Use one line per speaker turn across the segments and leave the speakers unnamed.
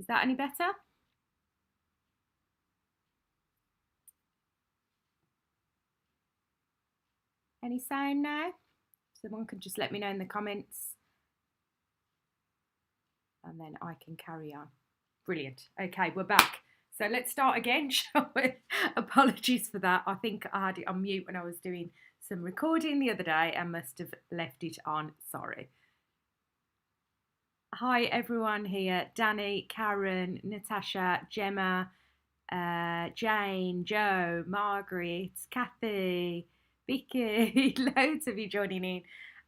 Is that any better? Any sound now? Someone can just let me know in the comments and then I can carry on. Brilliant. Okay, we're back. So let's start again, shall we? Apologies for that. I think I had it on mute when I was doing some recording the other day and must have left it on. Sorry. Hi everyone here. Danny, Karen, Natasha, Gemma, Jane, Joe, Margaret, Kathy, Vicky, loads of you joining in.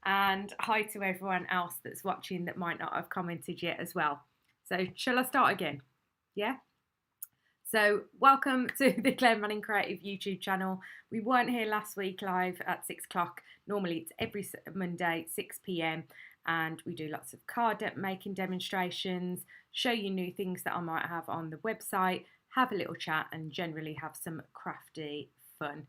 And hi to everyone else that's watching that might not have commented yet as well. So shall I start again? Yeah? So welcome to the Claire Manning Creative YouTube channel. We weren't here last week live at 6 o'clock. Normally it's every Monday, 6 p.m. and we do lots of card making demonstrations, show you new things that I might have on the website, have a little chat and generally have some crafty fun.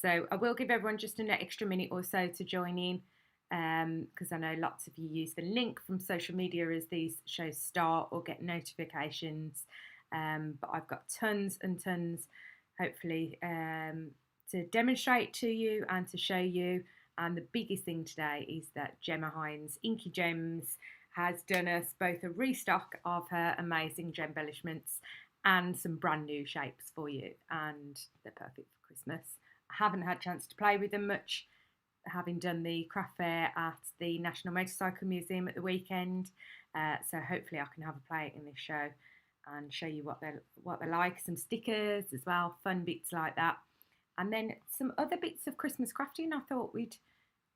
So I will give everyone just an extra minute or so to join in because I know lots of you use the link from social media as these shows start or get notifications. But I've got tons and tons, hopefully, to demonstrate to you and to show you. And the biggest thing today is that Gemma Hines Inky Gems has done us both a restock of her amazing Gembellishments and some brand new shapes for you. And they're perfect for Christmas. I haven't had a chance to play with them much, having done the craft fair at the National Motorcycle Museum at the weekend. So hopefully I can have a play in this show and show you what they're like. Some stickers as well, fun bits like that. And then some other bits of Christmas crafting I thought we'd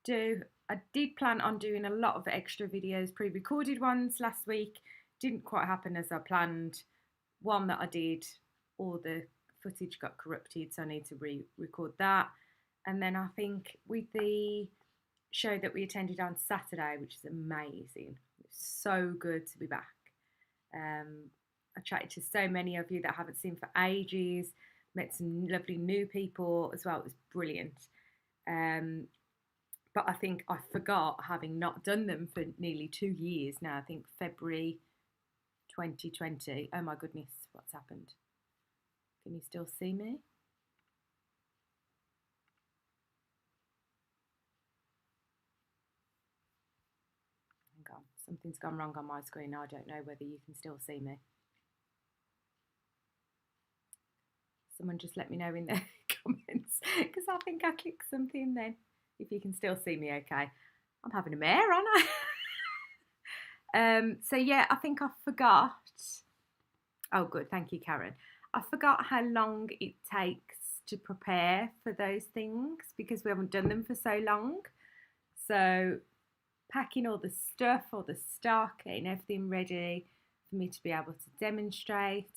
do. I did plan on doing a lot of extra videos, pre-recorded ones last week. Didn't quite happen as I planned. One that I did, all the footage got corrupted, so I need to re-record that. And then I think with the show that we attended on Saturday, which is amazing, it's so good to be back. I chatted to so many of you that I haven't seen for ages, met some lovely new people as well. It was brilliant. But I think I forgot, having not done them for nearly 2 years now. I think February 2020. Oh my goodness, what's happened? Can you still see me? Hang on, something's gone wrong on my screen. I don't know whether you can still see me. Someone just let me know in the comments because I think I clicked something then. If you can still see me okay. I'm having a mare, aren't I? So yeah, I think I forgot. Oh good, thank you Karen. I forgot how long it takes to prepare for those things because we haven't done them for so long. So packing all the stuff, all the stock, getting everything ready for me to be able to demonstrate.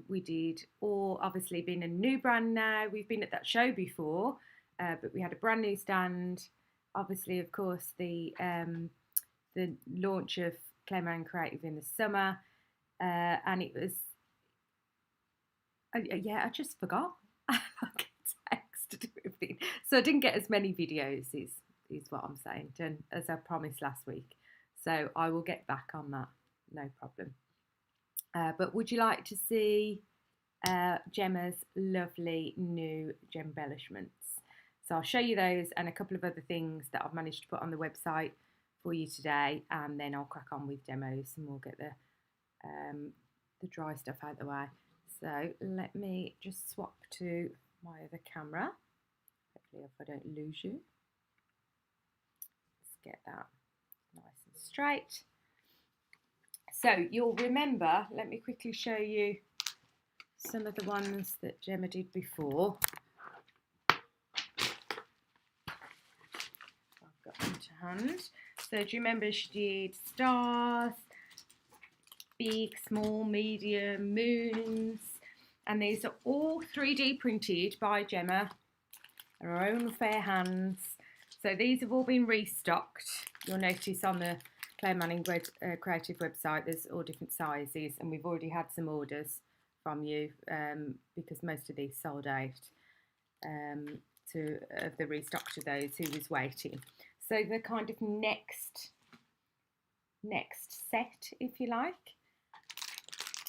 We did all, obviously being a new brand now, we've been at that show before, but we had a brand new stand. Obviously, of course, the launch of Claire Manning Creative in the summer, and it was, yeah, I just forgot. I texted everything, so I didn't get as many videos. Is what I'm saying, done as I promised last week. So I will get back on that, no problem. But would you like to see Gemma's lovely new Gembellishments? So I'll show you those and a couple of other things that I've managed to put on the website for you today, and then I'll crack on with demos and we'll get the dry stuff out of the way. So let me just swap to my other camera. Hopefully if I don't lose you. Let's get that nice and straight. So you'll remember, let me quickly show you some of the ones that Gemma did before. I've got them to hand. So do you remember she did stars, big, small, medium, moons, and these are all 3D printed by Gemma, her own fair hands. So these have all been restocked. You'll notice on the Claire Manning Creative website there's all different sizes, and we've already had some orders from you because most of these sold out of the restock to those who was waiting. So the kind of next set, if you like,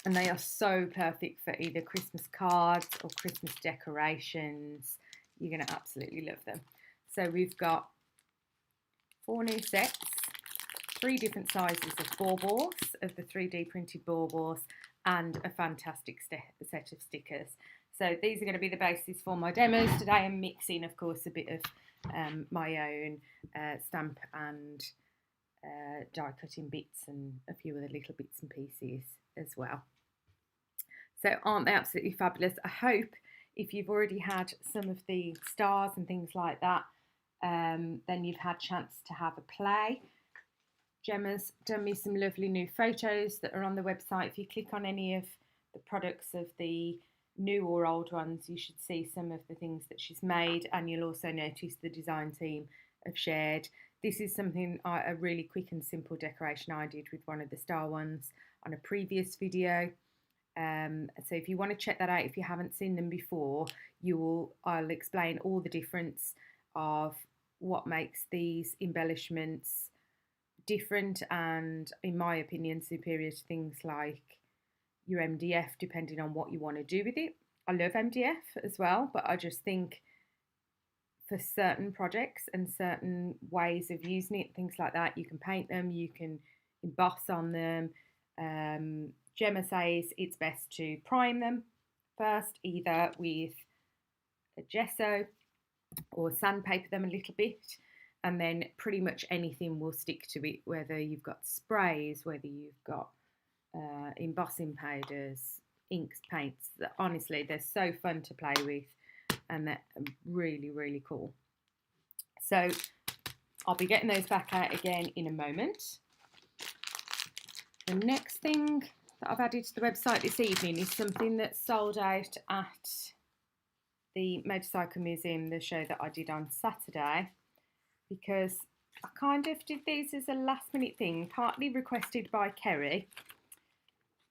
And they are so perfect for either Christmas cards or Christmas decorations. You're going to absolutely love them. So we've got 4 new sets, 3 different sizes of baubles, of the 3D printed baubles, and a fantastic set of stickers. So these are going to be the basis for my demos today. I'm mixing, of course, a bit of my own stamp and die cutting bits and a few other little bits and pieces as well. So aren't they absolutely fabulous? I hope if you've already had some of the stars and things like that, then you've had a chance to have a play. Gemma's done me some lovely new photos that are on the website. If you click on any of the products of the new or old ones, you should see some of the things that she's made, and you'll also notice the design team have shared. This is something, a really quick and simple decoration I did with one of the star ones on a previous video. So if you want to check that out, if you haven't seen them before, I'll explain all the difference of what makes these embellishments different and, in my opinion, superior to things like your MDF, depending on what you want to do with it. I love MDF as well, but I just think for certain projects and certain ways of using it, things like that, you can paint them, you can emboss on them. Gemma says it's best to prime them first, either with a gesso or sandpaper them a little bit, and then pretty much anything will stick to it, whether you've got sprays, whether you've got embossing powders, inks, paints. Honestly, they're so fun to play with, and they're really, really cool. So I'll be getting those back out again in a moment. The next thing that I've added to the website this evening is something that sold out at the Motorcycle Museum, the show that I did on Saturday, because I kind of did these as a last minute thing, partly requested by Kerry.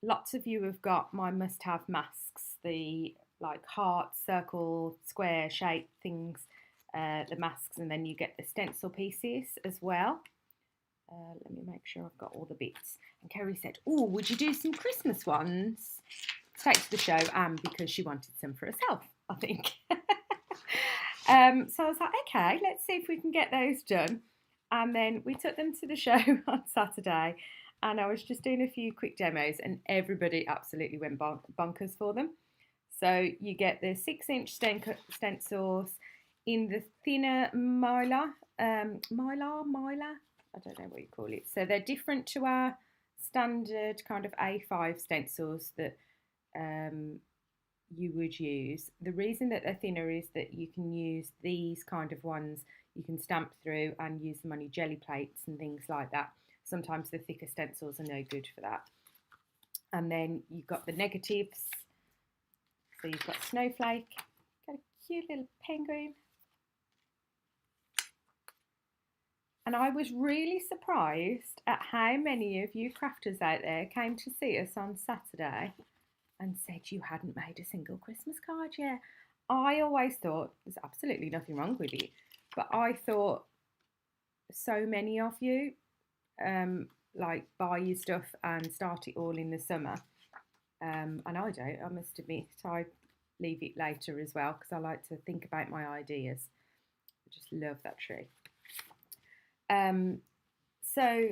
Lots of you have got my must-have masks, the like heart, circle, square shape things, the masks, and then you get the stencil pieces as well. Let me make sure I've got all the bits. And Kerry said, oh, would you do some Christmas ones to take to the show? And because she wanted some for herself, I think. So I was like, okay, let's see if we can get those done. And then we took them to the show on Saturday, and I was just doing a few quick demos, and everybody absolutely went bonkers for them. So you get the 6-inch stencils in the thinner mylar, I don't know what you call it. So they're different to our standard kind of A5 stencils that you would use. The reason that they're thinner is that you can use these kind of ones, you can stamp through and use them on your jelly plates and things like that. Sometimes the thicker stencils are no good for that. And then you've got the negatives. So you've got Snowflake, got a cute little penguin. And I was really surprised at how many of you crafters out there came to see us on Saturday and said you hadn't made a single Christmas card yet. I always thought, there's absolutely nothing wrong with it, but I thought so many of you like buy your stuff and start it all in the summer. And I don't, I must admit, I leave it later as well because I like to think about my ideas. I just love that tree. So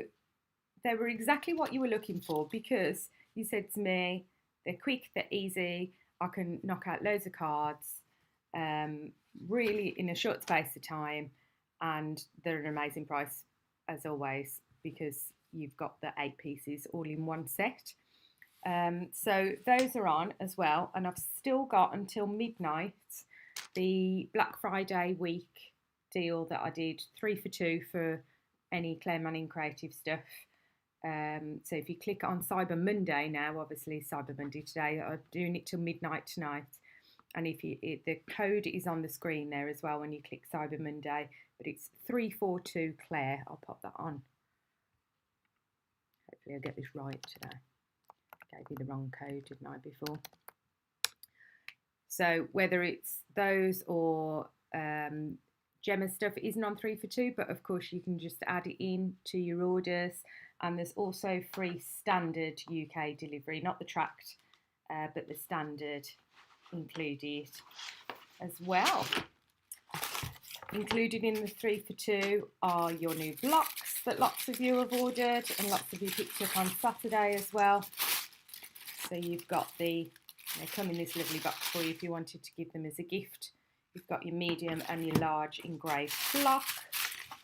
they were exactly what you were looking for, because you said to me, they're quick, they're easy, I can knock out loads of cards, really in a short space of time, and they're an amazing price as always, because you've got the 8 pieces all in one set. So those are on as well, and I've still got until midnight the Black Friday week deal that I did, 3 for 2 for any Claire Manning creative stuff. So if you click on Cyber Monday now, obviously Cyber Monday today, I'm doing it till midnight tonight, and if you the code is on the screen there as well when you click Cyber Monday, but it's 342 Claire. I'll pop that on. Hopefully I'll get this right today. I gave you the wrong code, didn't I, before? So whether it's those or Gemma's stuff isn't on 3 for 2, but of course you can just add it in to your orders. And there's also free standard UK delivery, not the tracked, but the standard included as well. Included in the 3 for 2 are your new blocks that lots of you have ordered and lots of you picked up on Saturday as well. So you've got they come in this lovely box for you if you wanted to give them as a gift. You've got your medium and your large engraved block.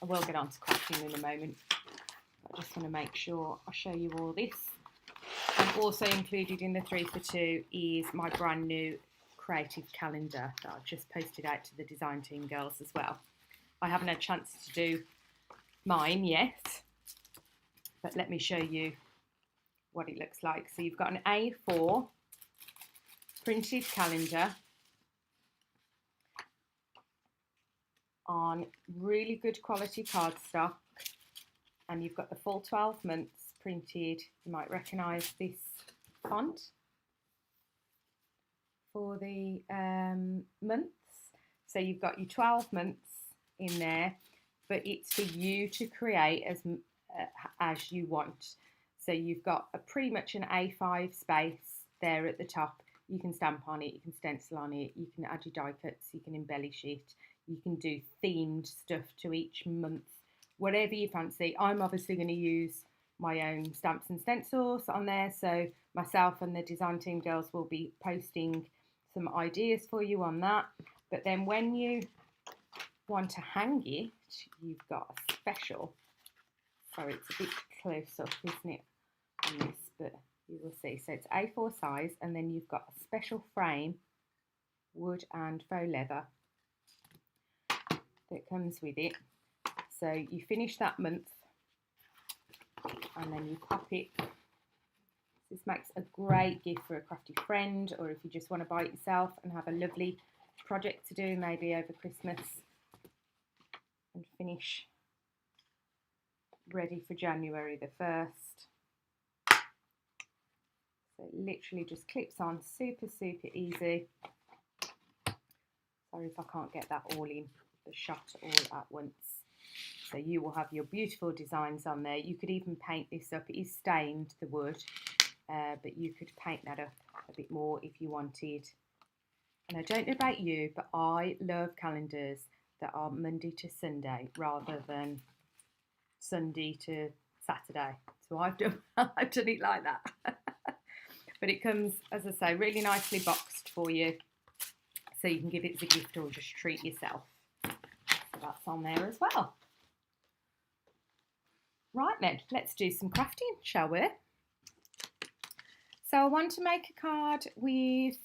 I will get on to crafting in a moment. I just want to make sure I show you all this. And also included in the 3 for 2 is my brand new creative calendar that I've just posted out to the design team girls as well. I haven't had a chance to do mine yet, but let me show you what it looks like. So you've got an A4 printed calendar on really good quality cardstock, and you've got the full 12 months printed. You might recognise this font for the months. So you've got your 12 months in there, but it's for you to create as you want. So you've got pretty much an A5 space there at the top. You can stamp on it, you can stencil on it, you can add your die cuts, you can embellish it, you can do themed stuff to each month, whatever you fancy. I'm obviously going to use my own stamps and stencils on there, so myself and the design team girls will be posting some ideas for you on that. But then when you want to hang it, you've got a special, sorry it's a bit close up isn't it on this, but you will see. So it's A4 size, and then you've got a special frame, wood and faux leather, that comes with it. So you finish that month and then you pop it. This makes a great gift for a crafty friend, or if you just want to buy it yourself and have a lovely project to do maybe over Christmas and finish ready for January the 1st. So it literally just clips on, super easy. Sorry if I can't get that all in the shot all at once. So you will have your beautiful designs on there. You could even paint this up. It is stained, the wood, but you could paint that up a bit more if you wanted. And I don't know about you, but I love calendars that are Monday to Sunday rather than Sunday to Saturday. So I've done it like that. But it comes, as I say, really nicely boxed for you, so you can give it as a gift or just treat yourself. So that's on there as well. Right then, let's do some crafting, shall we? So I want to make a card with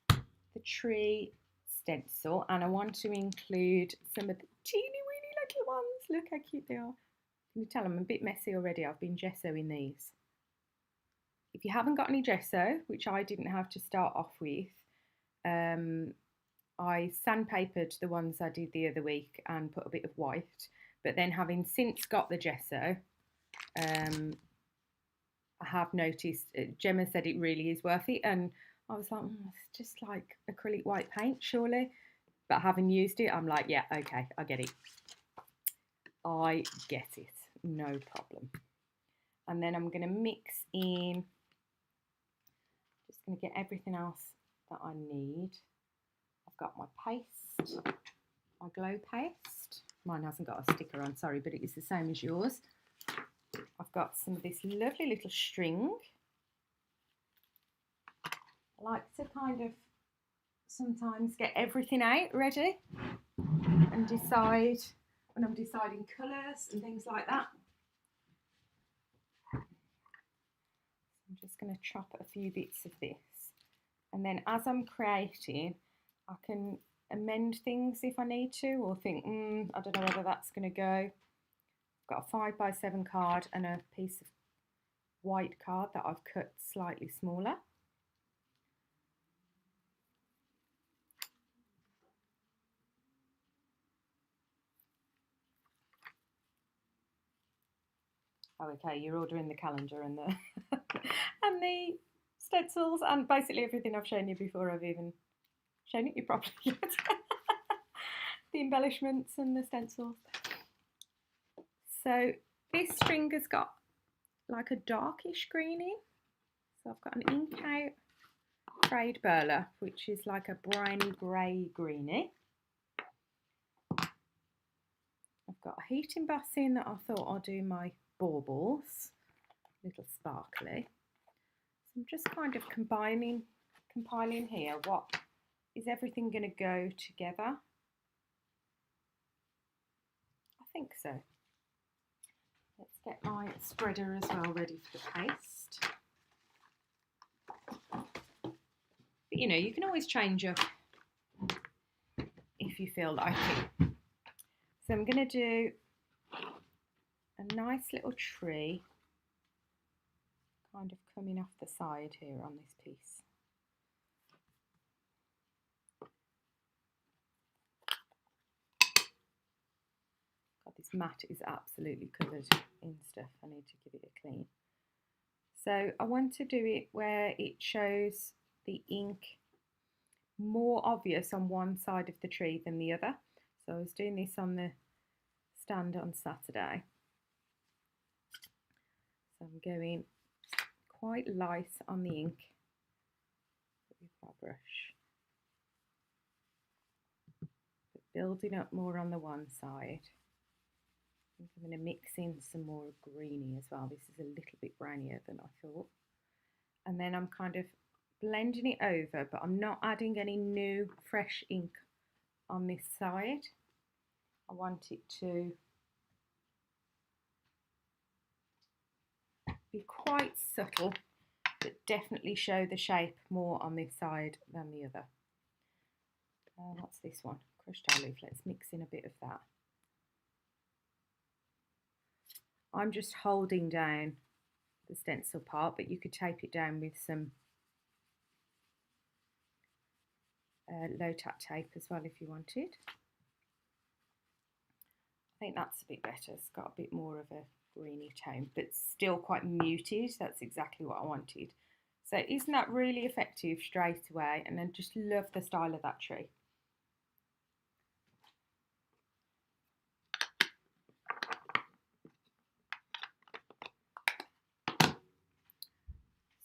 the tree stencil, and I want to include some of the teeny weeny little ones. Look how cute they are. Can you tell I'm a bit messy already? I've been gessoing these. If you haven't got any gesso, which I didn't have to start off with, I sandpapered the ones I did the other week and put a bit of white. But then having since got the gesso, I have noticed, Gemma said it really is worth it. And I was like, it's just like acrylic white paint, surely. But having used it, I'm like, yeah, okay, I get it. I get it, no problem. And then I'm going to mix in, just going to get everything else that I need. I've got my paste, my glow paste. Mine hasn't got a sticker on, sorry, but it is the same as yours. I've got some of this lovely little string. I like to kind of sometimes get everything out ready and decide when I'm deciding colours and things like that. I'm just going to chop a few bits of this, and then as I'm creating, I can amend things if I need to, or think, I don't know whether that's going to go. I've got a 5x7 card and a piece of white card that I've cut slightly smaller. Oh, okay, you're ordering the calendar and the and the stencils and basically everything I've shown you before I've even shown it you properly yet. the embellishments and the stencils. So this string has got like a darkish green in. So I've got an ink out frayed burlap, which is like a browny grey greeny. I've got a heat embossing that I thought I'll do my baubles, little sparkly. So I'm just kind of compiling here what is everything going to go together. I think so. Let's get my spreader as well ready for the paste. But you know, you can always change up if you feel like it. So I'm going to do a nice little tree kind of coming off the side here on this piece. God, this mat is absolutely covered in stuff. I need to give it a clean. So I want to do it where it shows the ink more obvious on one side of the tree than the other. So I was doing this on the stand on Saturday. So I'm going quite light on the ink with my brush, but building up more on the one side. I think I'm going to mix in some more greeny as well. This is a little bit brownier than I thought. And then I'm kind of blending it over, but I'm not adding any new fresh ink on this side. I want it to be quite subtle, but definitely show the shape more on this side than the other. What's this one? Crushed olive. Let's mix in a bit of that. I'm just holding down the stencil part, but you could tape it down with some low tack tape as well if you wanted. I think that's a bit better. It's got a bit more of a greeny tone, but still quite muted. That's exactly what I wanted. So isn't that really effective straight away? And I just love the style of that tree.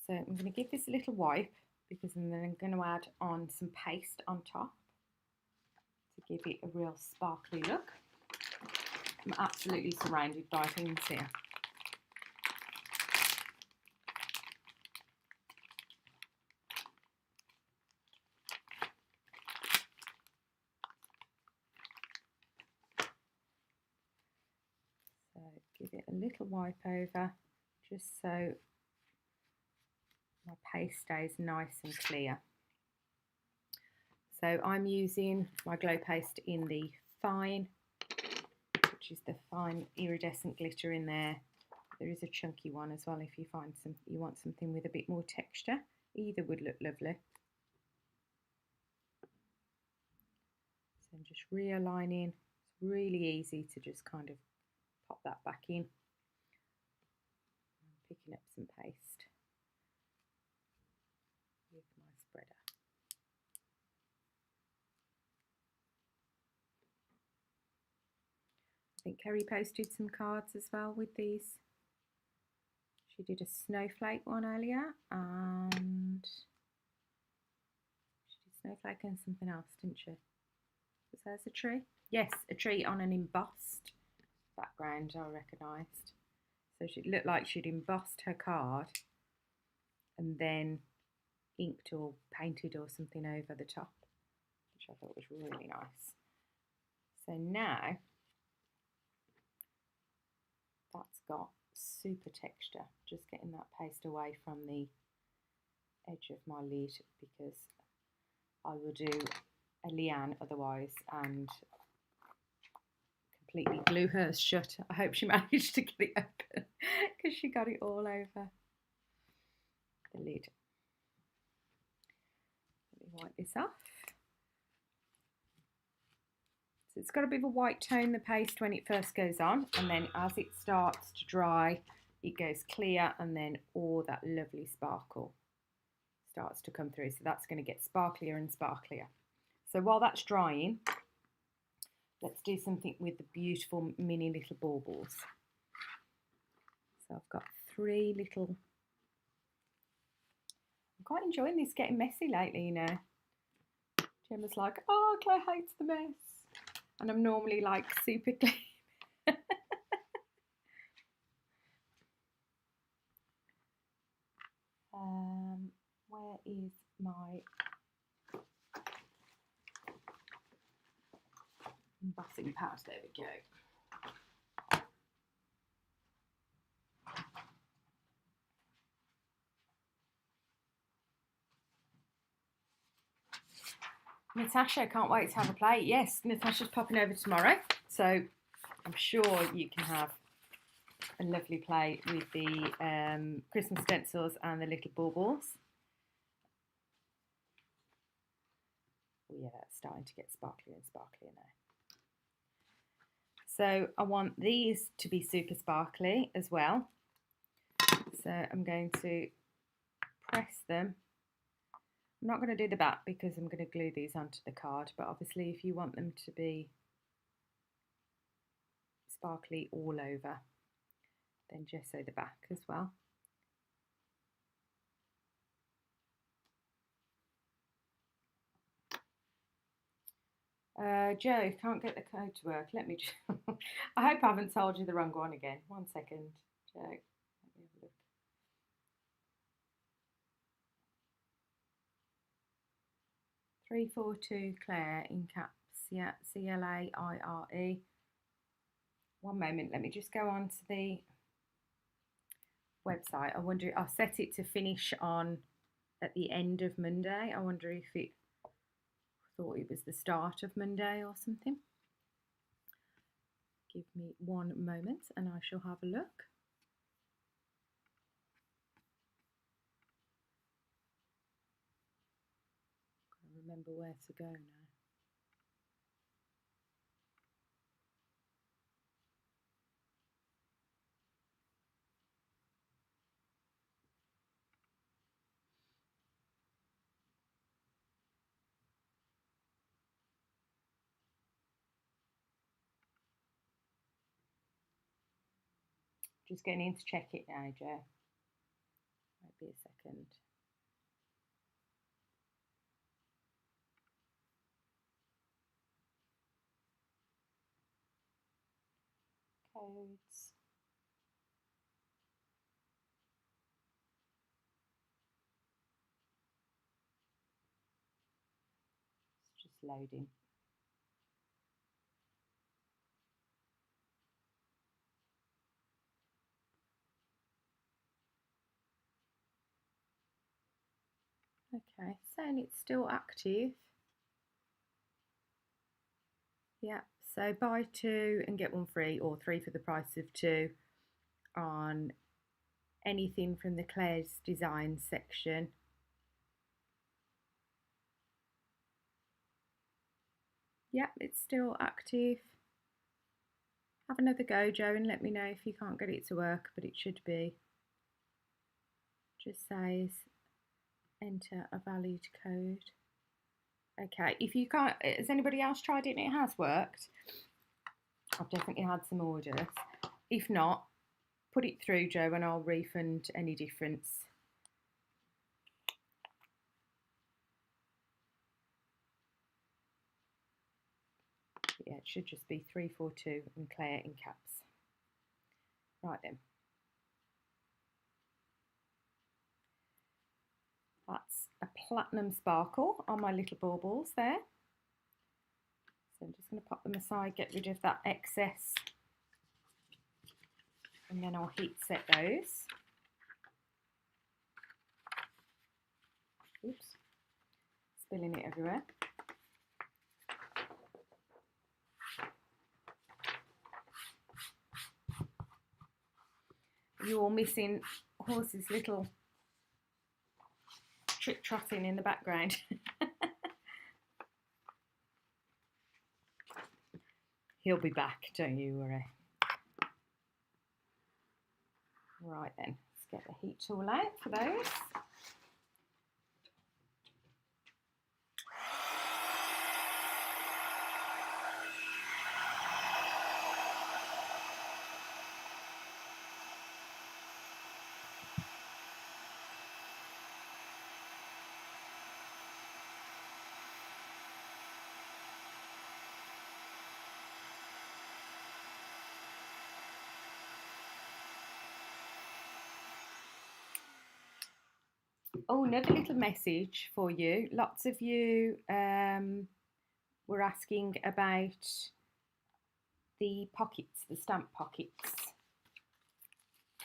So I'm going to give this a little wipe, because then I'm going to add on some paste on top to give it a real sparkly look. I'm absolutely surrounded by things here. So give it a little wipe over, just so my paste stays nice and clear. So I'm using my glow paste in the fine, which is the fine iridescent glitter in there. There is a chunky one as well if you find you want something with a bit more texture. Either would look lovely. So I'm just realigning. It's really easy to just kind of pop that back in. I'm picking up some paste with my spreader. I think Kerry posted some cards as well with these. She did a snowflake one earlier, and she did snowflake and something else, didn't she? Was hers a tree? Yes, a tree on an embossed background I recognised. So it looked like she'd embossed her card and then inked or painted or something over the top, which I thought was really nice. So now that's got super texture, just getting that paste away from the edge of my lid, because I will do a liane otherwise and completely glue hers shut. I hope she managed to get it open because she got it all over the lid. Let me wipe this off. So it's got a bit of a white tone, the paste, when it first goes on, and then as it starts to dry it goes clear, and then all that lovely sparkle starts to come through. So that's going to get sparklier and sparklier. So while that's drying, Let's do something with the beautiful mini little baubles. So I've got 3 little... I'm quite enjoying this getting messy lately, you know. Gemma's like, oh, Claire hates the mess. And I'm normally like super clean. Where is my embossing pad? There we go. Natasha, can't wait to have a play. Yes, Natasha's popping over tomorrow, so I'm sure you can have a lovely play with the Christmas stencils and the little baubles. Oh yeah, that's starting to get sparklier and sparklier now. So I want these to be super sparkly as well. So I'm going to press them. I'm not going to do the back because I'm going to glue these onto the card, but obviously if you want them to be sparkly all over, then gesso the back as well. Joe, can't get the code to work. Let me just I hope I haven't told you the wrong one again. 1 second, Joe. Let me have a look. 342 Claire in caps. Yeah, CLAIRE. 1 moment, let me just go on to the website. I wonder, I'll set it to finish on at the end of Monday. I wonder if it thought it was the start of Monday or something. Give me 1 moment and I shall have a look. Can't remember where to go now. Just getting in to check it now, Joe. Might be a second. Codes. It's just loading. Okay, saying it's still active. Yeah, so buy 2 and get 1 free, or 3 for the price of 2 on anything from the Claire's Design section. Yeah, it's still active. Have another go, Joe, and let me know if you can't get it to work, but it should be. Just says enter a valid code. Okay, if you can't, has anybody else tried it and it has worked? I've definitely had some orders. If not, put it through, Joe, and I'll refund any difference. Yeah, it should just be 342 and Claire in caps. Right then. That's a platinum sparkle on my little baubles there. So I'm just going to pop them aside, get rid of that excess, and then I'll heat set those. Oops, spilling it everywhere. You're all missing Horse's little trick trotting in the background. He'll be back, don't you worry. Right then, let's get the heat tool out for those. Oh, another little message for you. Lots of you were asking about the pockets, the stamp pockets.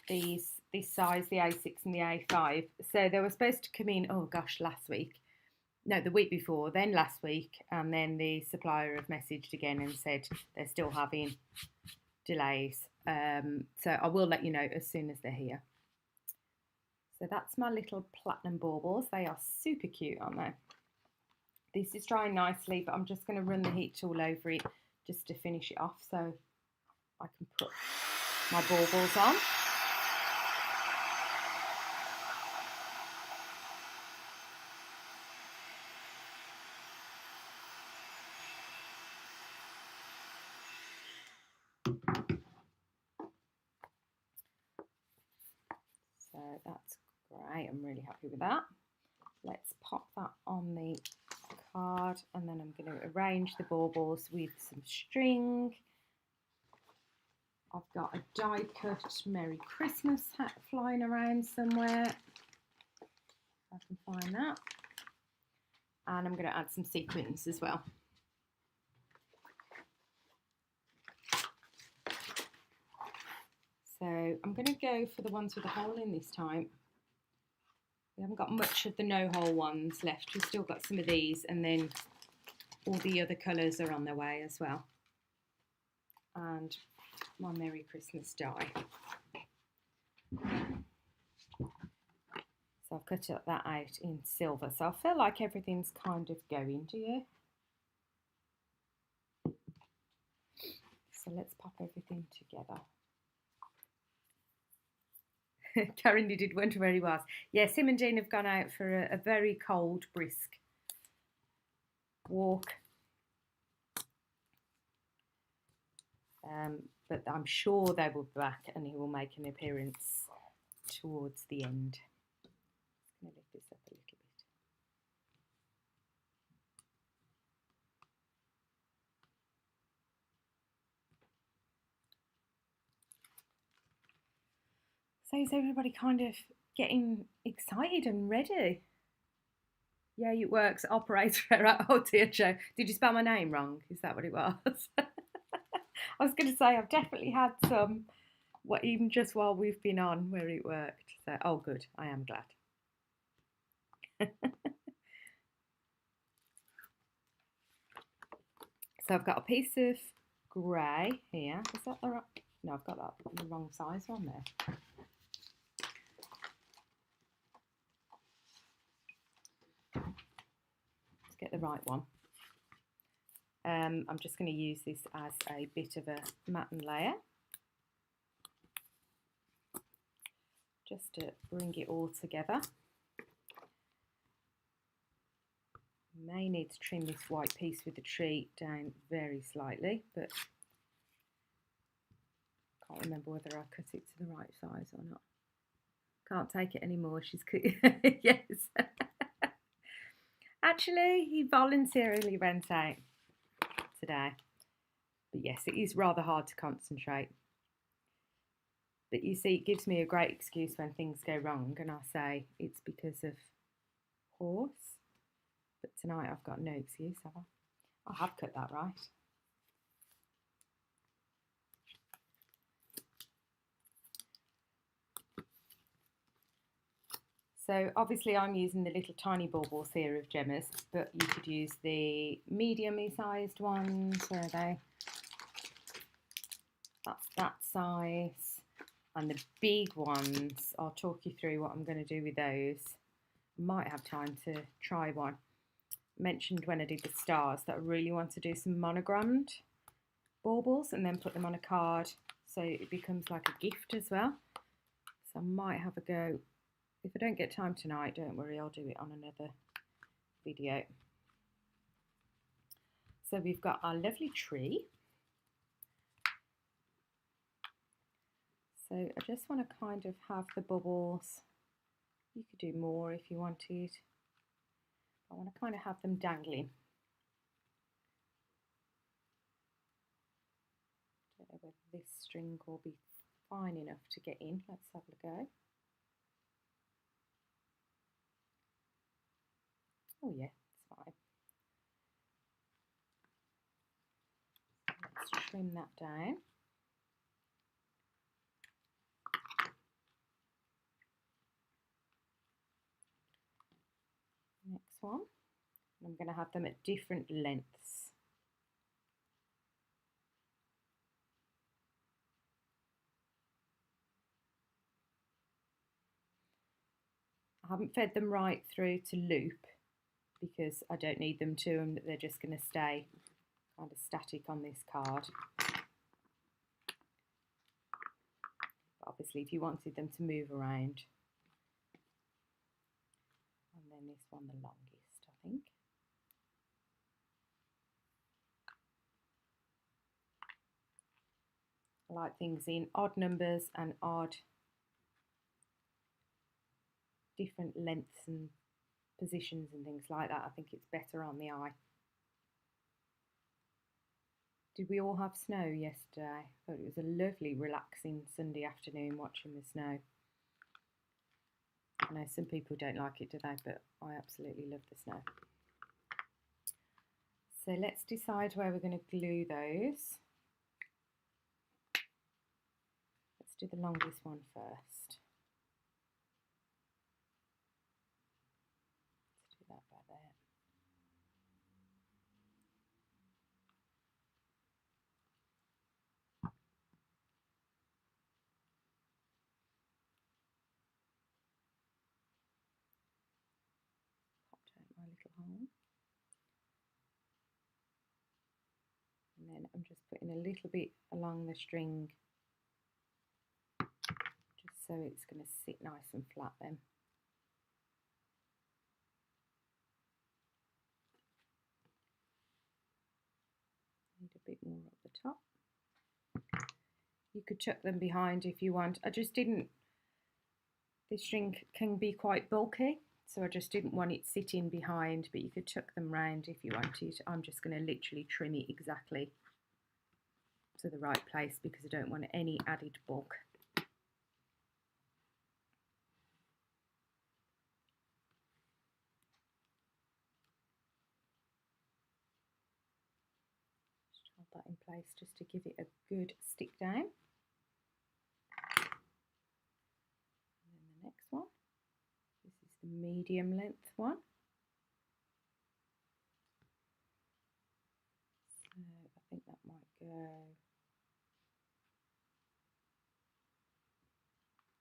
This size, the A6 and the A5. So they were supposed to come in, oh gosh, last week. No, the week before, then last week, and then the supplier have messaged again and said they're still having delays. So I will let you know as soon as they're here. So that's my little platinum baubles. They are super cute, aren't they? This is drying nicely, but I'm just going to run the heat tool over it just to finish it off so I can put my baubles on. So that's great, I'm really happy with that. Let's pop that on the card, and then I'm going to arrange the baubles with some string. I've got a die cut Merry Christmas hat flying around somewhere, if I can find that. And I'm going to add some sequins as well. So I'm going to go for the ones with a hole in this time. We haven't got much of the no hole ones left. We've still got some of these, and then all the other colours are on their way as well. And my Merry Christmas die. So I've cut that out in silver. So I feel like everything's kind of going, do you? So let's pop everything together. Karen, you did wonder where he was. Yes, him and Dean have gone out for a very cold, brisk walk. But I'm sure they will be back and he will make an appearance towards the end. I'm just going to lift this up a little bit. So is everybody kind of getting excited and ready? Yeah, it works. Operator error. Oh dear, Joe. Did you spell my name wrong? Is that what it was? I was going to say I've definitely had some, even just while we've been on, where it worked. So, oh good, I am glad. So I've got a piece of grey here. Is that the right? No, I've got that the wrong size one there. Let's get the right one. I'm just going to use this as a bit of a matten layer, just to bring it all together. May need to trim this white piece with the tree down very slightly, but can't remember whether I cut it to the right size or not. Can't take it anymore, she's cut. Yes. Actually, he voluntarily went out today. But yes, it is rather hard to concentrate. But you see, it gives me a great excuse when things go wrong and I say it's because of horse. But tonight I've got no excuse, have I? I have cut that right. So obviously I'm using the little tiny baubles here of Gemma's, but you could use the medium-y sized ones. Where are they? That's that size. And the big ones, I'll talk you through what I'm going to do with those. Might have time to try one. I mentioned when I did the stars that I really want to do some monogrammed baubles and then put them on a card so it becomes like a gift as well. So I might have a go. If I don't get time tonight, don't worry, I'll do it on another video. So we've got our lovely tree. So I just want to kind of have the bubbles. You could do more if you wanted. I want to kind of have them dangling. Don't know whether this string will be fine enough to get in. Let's have a go. Oh yeah, it's fine. Let's trim that down. Next one. I'm going to have them at different lengths. I haven't fed them right through to loop because I don't need them to, and they're just going to stay kind of static on this card. But obviously, if you wanted them to move around, and then this one the longest, I think. I like things in odd numbers and odd different lengths and positions and things like that. I think it's better on the eye. Did we all have snow yesterday? I thought it was a lovely, relaxing Sunday afternoon watching the snow. I know some people don't like it, do they? But I absolutely love the snow. So let's decide where we're going to glue those. Let's do the longest one first. Let's do that by there. Popped out my little hole. And then I'm just putting a little bit along the string just so it's going to sit nice and flat then. Need a bit more at the top. You could tuck them behind if you want. I just didn't, this string can be quite bulky, so I just didn't want it sitting behind, but you could tuck them round if you wanted. I'm just going to literally trim it exactly to the right place because I don't want any added bulk. Just hold that in place just to give it a good stick down. And then the next one, this is the medium length one. So I think that might go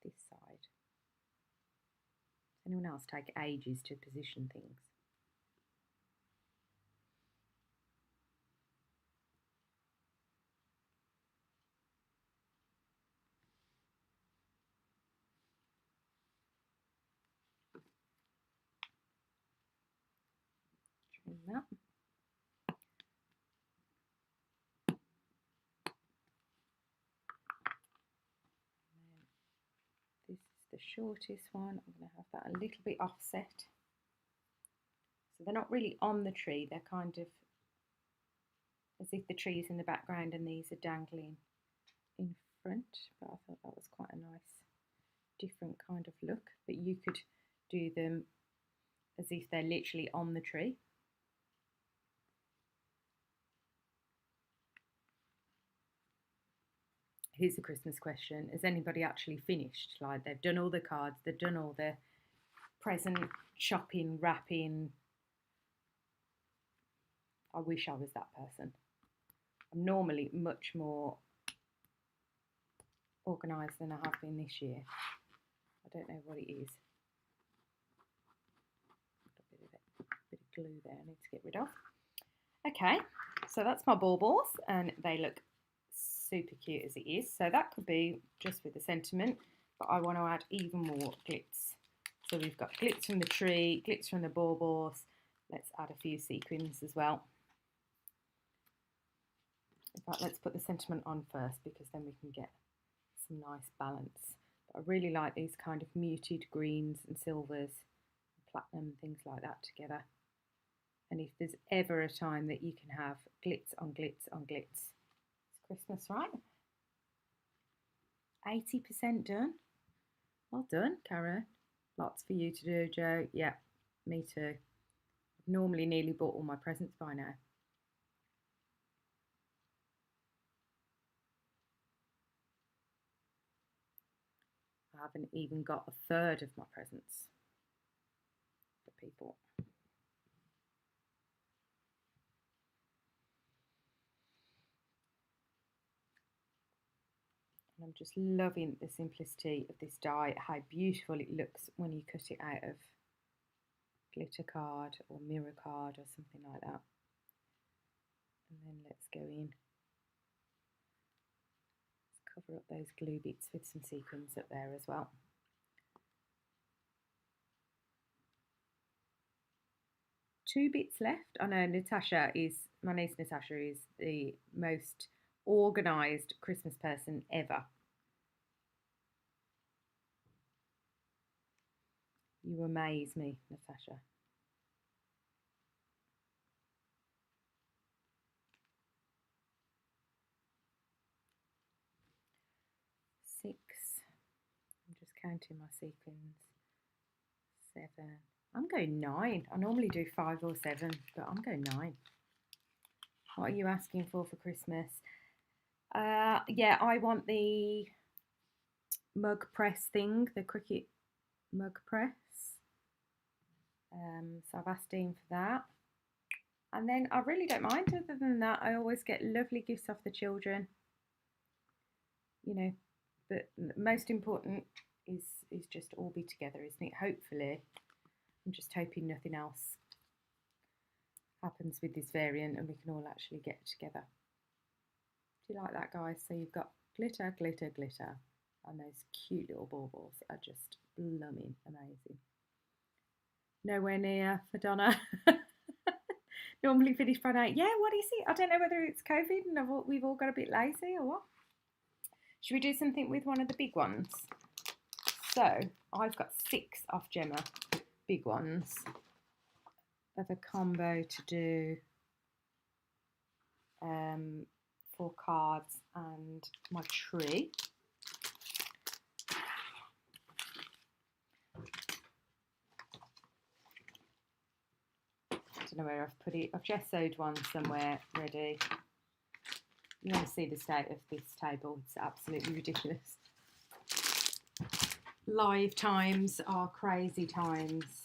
this side. Does anyone else take ages to position things? Trim that. This is the shortest one. I'm going to have that a little bit offset. So they're not really on the tree, they're kind of as if the tree is in the background and these are dangling in front. But I thought that was quite a nice, different kind of look. But you could do them as if they're literally on the tree. Here's a Christmas question. Has anybody actually finished? Like they've done all the cards, they've done all the present shopping, wrapping. I wish I was that person. I'm normally much more organised than I have been this year. I don't know what it is. A bit of glue there I need to get rid of. Okay, so that's my baubles and they look super cute as it is. So that could be just with the sentiment, but I want to add even more glitz. So we've got glitz from the tree, glitz from the baubles. Let's add a few sequins as well. In fact, let's put the sentiment on first because then we can get some nice balance. But I really like these kind of muted greens and silvers, platinum and things like that together. And if there's ever a time that you can have glitz on glitz on glitz, it's Christmas, right? 80% done. Well done, Karen. Lots for you to do, Jo. Yeah, me too. normally nearly bought all my presents by now. I haven't even got a third of my presents for people. And I'm just loving the simplicity of this die, how beautiful it looks when you cut it out of glitter card or mirror card or something like that. And then let's go in, let's cover up those glue bits with some sequins up there as well. Two bits left. I know my niece Natasha is the most organised Christmas person ever. You amaze me, Natasha. Six. I'm just counting my sequins. 7. I'm going 9. I normally do 5 or 7, but I'm going 9. What are you asking for Christmas? Yeah, I want the mug press thing, the Cricut mug press. So I've asked Dean for that. And then I really don't mind other than that. I always get lovely gifts off the children. You know, but most important is just all be together, isn't it? Hopefully. I'm just hoping nothing else happens with this variant and we can all actually get together. Do you like that, guys? So you've got glitter, glitter, glitter, and those cute little baubles are just blooming amazing. Nowhere near for Donna. Normally finish by 8. Yeah, what is it? I don't know whether it's COVID and we've all got a bit lazy or what. Should we do something with one of the big ones? So I've got 6 off Gemma, big ones, of a combo to do for cards and my tree. I don't know where I've put it. I've just sewed one somewhere ready. You want to see the state of this table. It's absolutely ridiculous. Live times are crazy times.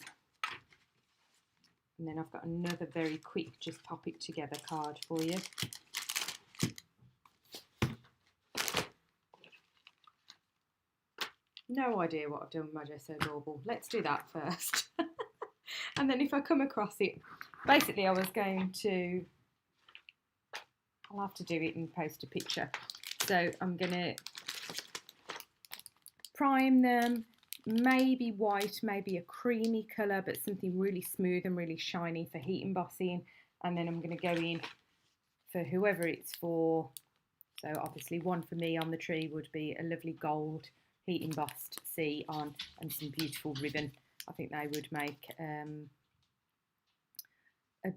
And then I've got another very quick, just pop it together card for you. No idea what I've done with my gesso bauble. Let's do that first. And then if I come across it, basically I was going to, I'll have to do it and post a picture. So I'm going to prime them, maybe white, maybe a creamy colour, but something really smooth and really shiny for heat embossing. And then I'm going to go in for whoever it's for. So obviously one for me on the tree would be a lovely gold heat embossed C on and some beautiful ribbon. I think they would make a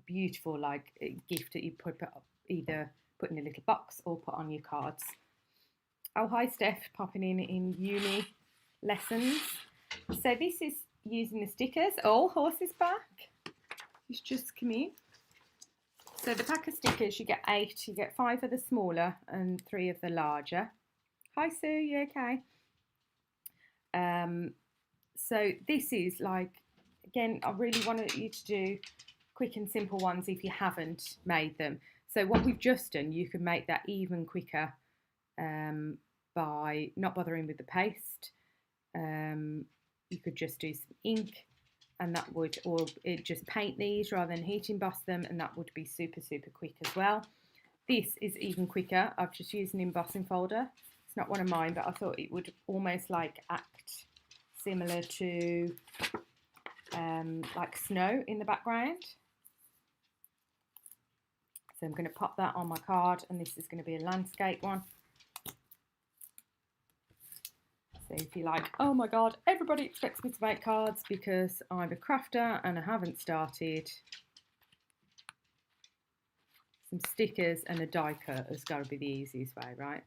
beautiful gift that you either put in a little box or put on your cards. Oh, hi Steph, popping in uni lessons. So this is using the stickers. Oh, horse's back. He's just come in. So the pack of stickers, you get 8. You get 5 of the smaller and 3 of the larger. Hi Sue, you okay? So this is again, I really want you to do quick and simple ones if you haven't made them. So what we've just done, you can make that even quicker by not bothering with the paste. You could just do some ink and that would, or just paint these rather than heat emboss them, and that would be super, super quick as well. This is even quicker. I've just used an embossing folder. It's not one of mine, but I thought it would almost act similar to like snow in the background. So I'm going to pop that on my card, and this is going to be a landscape one. So if you're like, oh my God, everybody expects me to make cards because I'm a crafter and I haven't started, some stickers and a die cut has got to be the easiest way, right?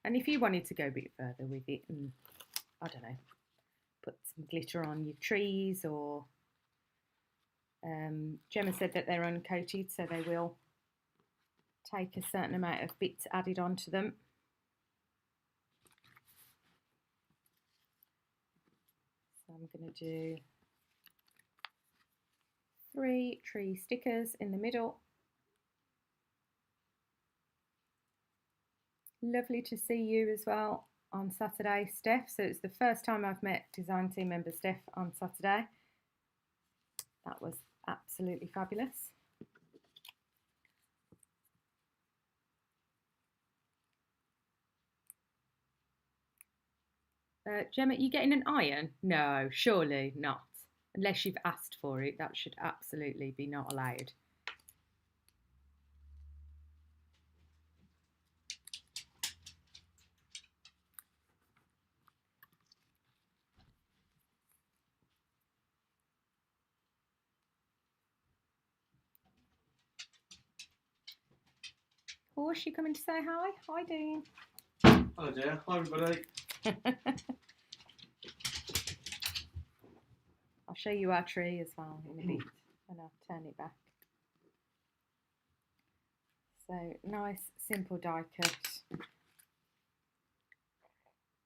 And if you wanted to go a bit further with it and, I don't know, put some glitter on your trees or Gemma said that they're uncoated, so they will take a certain amount of bits added onto them. So I'm going to do 3 tree stickers in the middle. Lovely to see you as well on Saturday, Steph. So it's the first time I've met design team member Steph on Saturday. That was absolutely fabulous. Gemma, you getting an iron? No, surely not. Unless you've asked for it, that should absolutely be not allowed. Horse, you coming to say hi? Hi, Dean.
Hello dear, hi everybody.
I'll show you our tree as well in a bit and I'll turn it back. So nice simple die cut.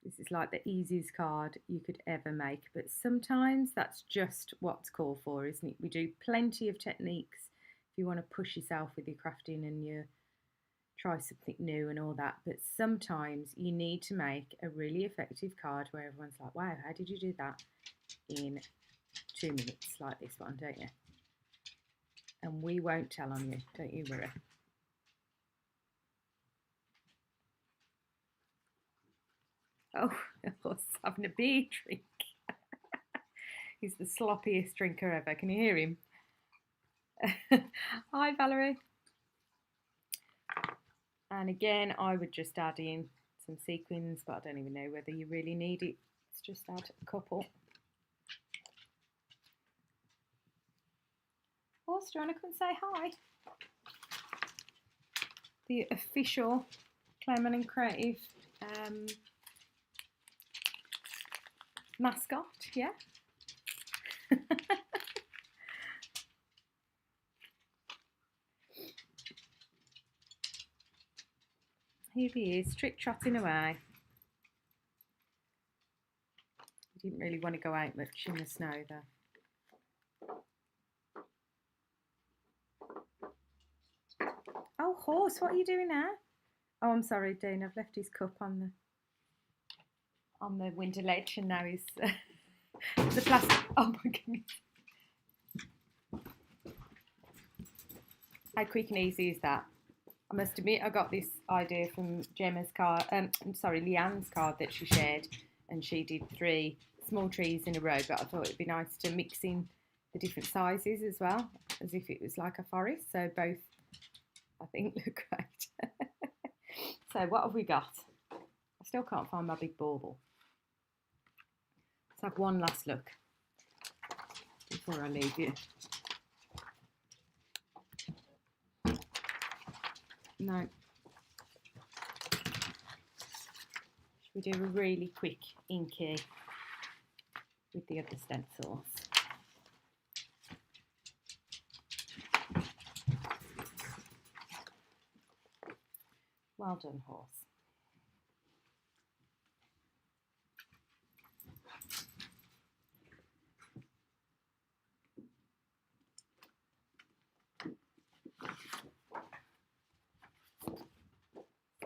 This is like the easiest card you could ever make, but sometimes that's just what's called for, isn't it? We do plenty of techniques if you want to push yourself with your crafting and you try something new and all that, but sometimes you need to make a really effective card where everyone's like, wow, how did you do that in 2 minutes, like this one, don't you? And we won't tell on you, don't you worry. Oh, of course, having a beer drink. He's the sloppiest drinker ever. Can you hear him? Hi, Valerie. And again, I would just add in some sequins, but I don't even know whether you really need it. Let's just add a couple. Horse, do you want to come and say hi? The official Clayman and Creative mascot, yeah? Here he is, trick-trotting away. He didn't really want to go out much in the snow though. Oh, Horse, what are you doing now? Oh, I'm sorry, Dean, I've left his cup on the window ledge and now he's the plastic. Oh my goodness. How quick and easy is that? I must admit, I got this idea from Gemma's card, Leanne's card that she shared, and she did 3 small trees in a row, but I thought it'd be nice to mix in the different sizes as well, as if it was like a forest, so both, I think, look great. So what have we got? I still can't find my big bauble. Let's have one last look before I leave you. No. Should we do a really quick inky with the other stencils? Well done, Horse.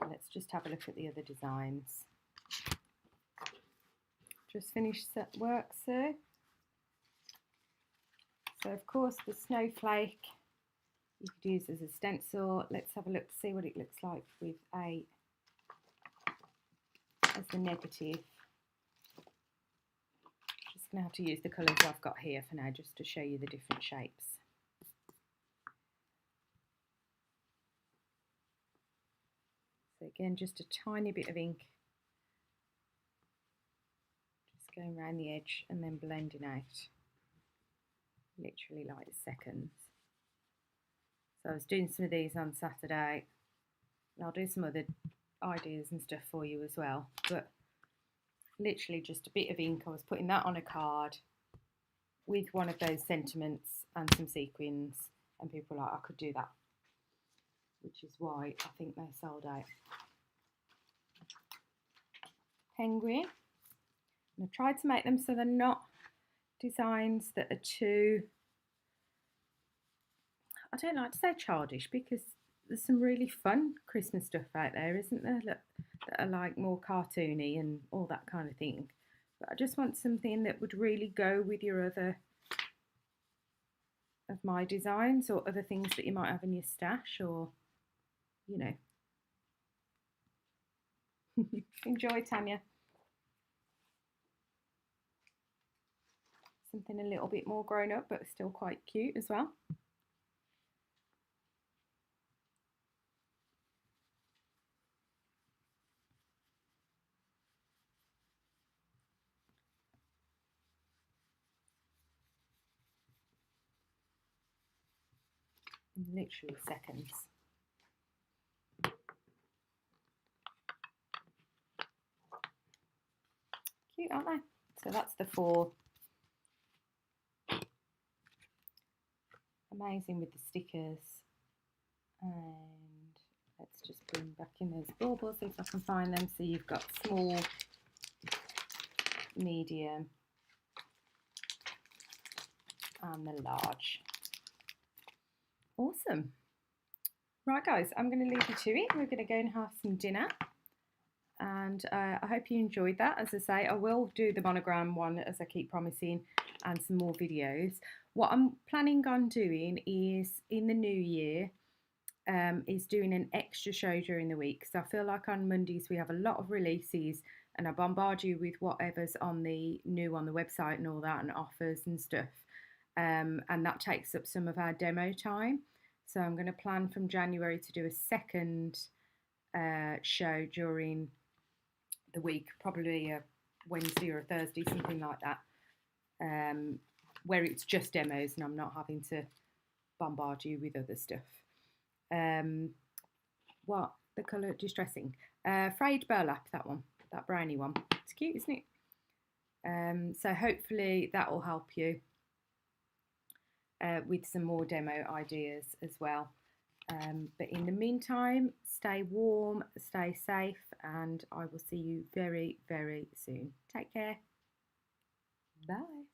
Let's just have a look at the other designs. Just finished work, sir. So of course the snowflake you could use as a stencil. Let's have a look, see what it looks like with as the negative. Just gonna have to use the colours I've got here for now just to show you the different shapes. So again, just a tiny bit of ink, just going around the edge and then blending out, literally like seconds. So I was doing some of these on Saturday, and I'll do some other ideas and stuff for you as well, but literally just a bit of ink. I was putting that on a card, with one of those sentiments and some sequins, and people were like, I could do that, which is why I think they sold out. Penguin. And I've tried to make them so they're not designs that are too, I don't like to say childish, because there's some really fun Christmas stuff out there, isn't there, that are like more cartoony and all that kind of thing. But I just want something that would really go with your other of my designs, or other things that you might have in your stash, or, you know. Enjoy, Tanya. Something a little bit more grown up, but still quite cute as well. In literally seconds. Cute, aren't they? So that's the 4. Amazing with the stickers. And let's just bring back in those baubles if I can find them. So you've got small, medium, and the large. Awesome. Right, guys, I'm going to leave you to it. We're going to go and have some dinner. And I hope you enjoyed that. As I say, I will do the monogram one, as I keep promising, and some more videos. What I'm planning on doing is, in the new year, is doing an extra show during the week. So I feel like on Mondays we have a lot of releases, and I bombard you with whatever's on the new on the website and all that, and offers and stuff. And that takes up some of our demo time. So I'm going to plan from January to do a second show during the week, probably a Wednesday or a Thursday, something like that, where it's just demos and I'm not having to bombard you with other stuff. What the colour? Distressing. Frayed burlap, that one, that brownie one. It's cute, isn't it? So hopefully that will help you with some more demo ideas as well. But in the meantime, stay warm, stay safe, and I will see you very, very soon. Take care. Bye.